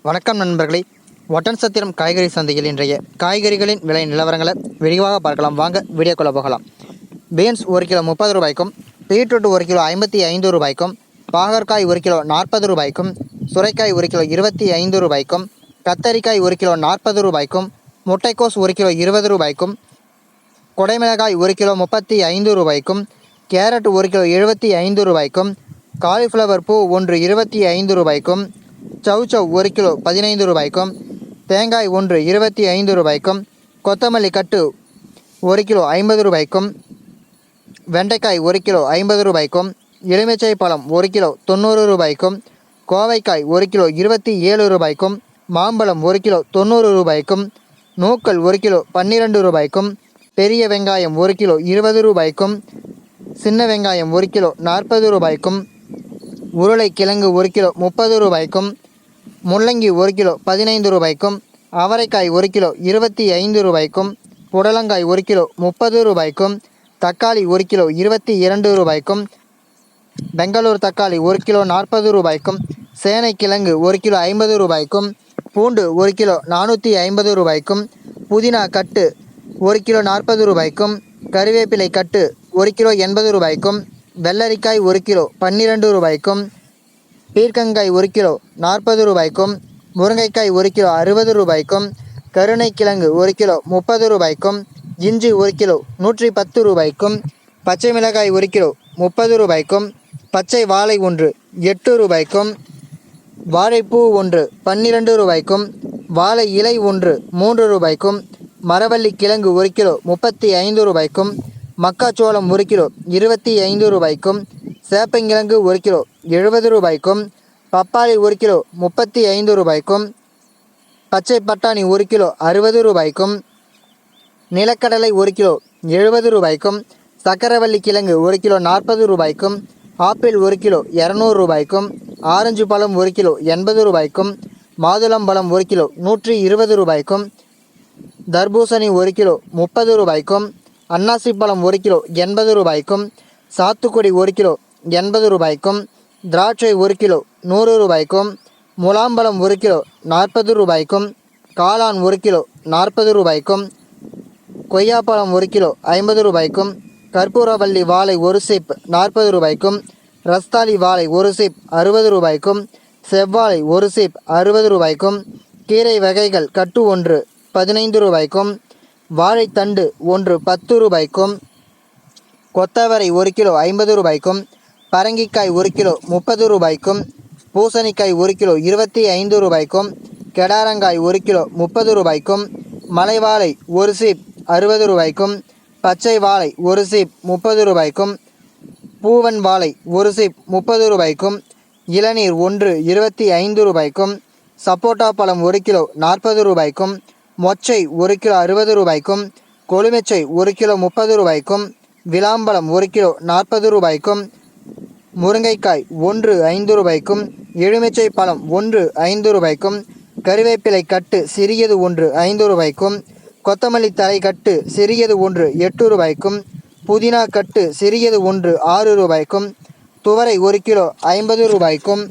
வணக்கம் நண்பர்களே. ஒட்டன்சத்திரம் காய்கறி சந்தையில் இன்றைய காய்கறிகளின் விலை நிலவரங்களை விரிவாக பார்க்கலாம். வாங்க வீடியோக்குள்ள போகலாம். பீன்ஸ் 1 கிலோ 30 ரூபாய்க்கும், பீட்ரூட் 1 கிலோ 55 ரூபாய்க்கும், பாகற்காய் 1 கிலோ 40 ரூபாய்க்கும், சுரைக்காய் 1 கிலோ 25 ரூபாய்க்கும், கத்தரிக்காய் 1 கிலோ 40 ரூபாய்க்கும், முட்டைக்கோஸ் 1 கிலோ 20 ரூபாய்க்கும், கொடைமிளகாய் 1 கிலோ 35 ரூபாய்க்கும், கேரட் 1 கிலோ 75 ரூபாய்க்கும், காலிஃப்ளவர் பூ 1 25 ரூபாய்க்கும், சவுச்சவ் 1 கிலோ 15 ரூபாய்க்கும், தேங்காய் 1 25 ரூபாய்க்கும், கொத்தமல்லி கட்டு 1 கிலோ 50 ரூபாய்க்கும், வெண்டைக்காய் 1 கிலோ 50 ரூபாய்க்கும், எலுமிச்சை பழம் 1 கிலோ 90 ரூபாய்க்கும், கோவைக்காய் 1 கிலோ 27 ரூபாய்க்கும், மாம்பழம் 1 கிலோ 90 ரூபாய்க்கும், நூக்கல் 1 கிலோ 12 ரூபாய்க்கும், பெரிய வெங்காயம் 1 கிலோ 20 ரூபாய்க்கும், சின்ன வெங்காயம் 1 கிலோ 40 ரூபாய்க்கும், உருளைக்கிழங்கு 1 கிலோ 30 ரூபாய்க்கும், முள்ளங்கி 1 கிலோ 15 ரூபாய்க்கும், அவரைக்காய் 1 கிலோ 25 ரூபாய்க்கும், புடலங்காய் 1 கிலோ 30 ரூபாய்க்கும், தக்காளி 1 கிலோ 22 ரூபாய்க்கும், பெங்களூர் தக்காளி 1 கிலோ 40 ரூபாய்க்கும், சேனைக்கிழங்கு 1 கிலோ 50 ரூபாய்க்கும், பூண்டு 1 கிலோ 450 ரூபாய்க்கும், புதினா கட்டு 1 கிலோ 40 ரூபாய்க்கும், கறிவேப்பிலை கட்டு 1 கிலோ 80 ரூபாய்க்கும், வெள்ளரிக்காய் 1 கிலோ 12 ரூபாய்க்கும், பீர்க்கங்காய் 1 கிலோ 40 ரூபாய்க்கும், முருங்கைக்காய் 1 கிலோ 60 ரூபாய்க்கும், கருணைக்கிழங்கு 1 கிலோ 30 ரூபாய்க்கும், இஞ்சி 1 கிலோ 110 ரூபாய்க்கும், பச்சை மிளகாய் 1 கிலோ 30 ரூபாய்க்கும், பச்சை வாழை 1 8 ரூபாய்க்கும், வாழைப்பூ 1 12 ரூபாய்க்கும், வாழை இலை 1 3 ரூபாய்க்கும், மரவள்ளி கிழங்கு 1 கிலோ 35 ரூபாய்க்கும், மக்காச்சோளம் 1 கிலோ 25 ரூபாய்க்கும், சேப்பங்கிழங்கு 1 கிலோ 70 ரூபாய்க்கும், பப்பாளி 1 கிலோ 35 ரூபாய்க்கும், பச்சை பட்டாணி 1 கிலோ 60 ரூபாய்க்கும், நிலக்கடலை 1 கிலோ 70 ரூபாய்க்கும், சக்கரவள்ளி கிழங்கு 1 கிலோ 40 ரூபாய்க்கும், ஆப்பிள் 1 கிலோ 200 ரூபாய்க்கும், ஆரஞ்சு பழம் 1 கிலோ 80 ரூபாய்க்கும், மாதுளம்பழம் 1 கிலோ 120 ரூபாய்க்கும், தர்பூசணி 1 கிலோ 30 ரூபாய்க்கும், அன்னாசி பழம் 1 கிலோ 80 ரூபாய்க்கும், சாத்துக்குடி 1 கிலோ 80 ரூபாய்க்கும், திராட்சை 1 கிலோ 100 ரூபாய்க்கும், முலாம்பழம் 1 கிலோ 40 ரூபாய்க்கும், காளான் 1 கிலோ 40 ரூபாய்க்கும், கொய்யாப்பழம் 1 கிலோ 50 ரூபாய்க்கும், கற்பூரவள்ளி வாழை 1 சீப் 40 ரூபாய்க்கும், ரஸ்தாலி வாழை 1 சீப் 60 ரூபாய்க்கும், செவ்வாழை 1 சீப் 60 ரூபாய்க்கும், கீரை வகைகள் கட்டு 1 15 ரூபாய்க்கும், வாழைத்தண்டு 1 10 ரூபாய்க்கும், கொத்தவரை 1 கிலோ 50 ரூபாய்க்கும், பரங்கிக்காய் 1 கிலோ 30 ரூபாய்க்கும், பூசணிக்காய் 1 கிலோ 25 ரூபாய்க்கும், கெடாரங்காய் 1 கிலோ 30 ரூபாய்க்கும், மலைவாழை 1 சீப் 60 ரூபாய்க்கும், பச்சை வாழை 1 சீப் 30 ரூபாய்க்கும், பூவன் வாழை 1 சீப் 30 ரூபாய்க்கும், இளநீர் 1 25 ரூபாய்க்கும், சப்போட்டா பழம் 1 கிலோ 40 ரூபாய்க்கும், மொச்சை 1 கிலோ 60 ரூபாய்க்கும், கொழுமிச்சை 1 கிலோ 30 ரூபாய்க்கும், விளாம்பழம் 1 கிலோ 40 ரூபாய்க்கும், முருங்கைக்காய் 1 5 ரூபாய்க்கும், எலுமிச்சை பழம் 1 5 ரூபாய்க்கும், கறிவேப்பிலை கட்டு சிறியது 1 5 ரூபாய்க்கும், கொத்தமல்லி தழை கட்டு சிறியது 1 8 ரூபாய்க்கும், புதினா கட்டு சிறியது 1 6 ரூபாய்க்கும், துவரை 1 கிலோ 50 ரூபாய்க்கும்,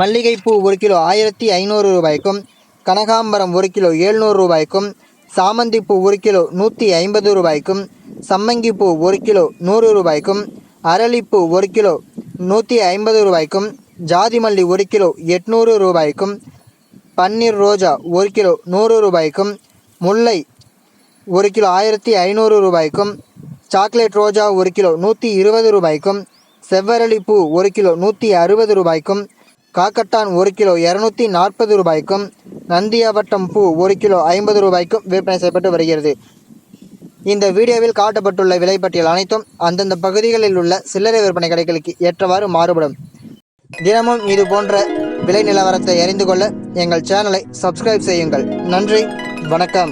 மல்லிகைப்பூ 1 கிலோ 1500 ரூபாய்க்கும், கனகாம்பரம் 1 கிலோ 700 ரூபாய்க்கும், சாமந்திப்பூ 1 கிலோ 150 ரூபாய்க்கும், சம்மங்கிப்பூ 1 கிலோ 100 ரூபாய்க்கும், அரளிப்பூ 1 கிலோ 150 ரூபாய்க்கும், ஜாதிமல்லி 1 கிலோ 800 ரூபாய்க்கும், பன்னீர் ரோஜா 1 கிலோ 100 ரூபாய்க்கும், முல்லை 1 கிலோ 1500 ரூபாய்க்கும், சாக்லேட் ரோஜா 1 கிலோ 120 ரூபாய்க்கும், செவ்வரளிப்பூ 1 கிலோ 160 ரூபாய்க்கும், காக்கட்டான் 1 கிலோ 240 ரூபாய்க்கும், நந்தியாவட்டம் பூ 1 கிலோ 50 ரூபாய்க்கும் விற்பனை செய்யப்பட்டு வருகிறது. இந்த வீடியோவில் காட்டப்பட்டுள்ள விலைப்பட்டியல் அனைத்தும் அந்தந்த பகுதிகளில் உள்ள சில்லறை விற்பனை கடைகளுக்கு ஏற்றவாறு மாறுபடும். தினமும் இது போன்ற விலை நிலவரத்தை அறிந்து கொள்ள எங்கள் சேனலை சப்ஸ்கிரைப் செய்யுங்கள். நன்றி, வணக்கம்.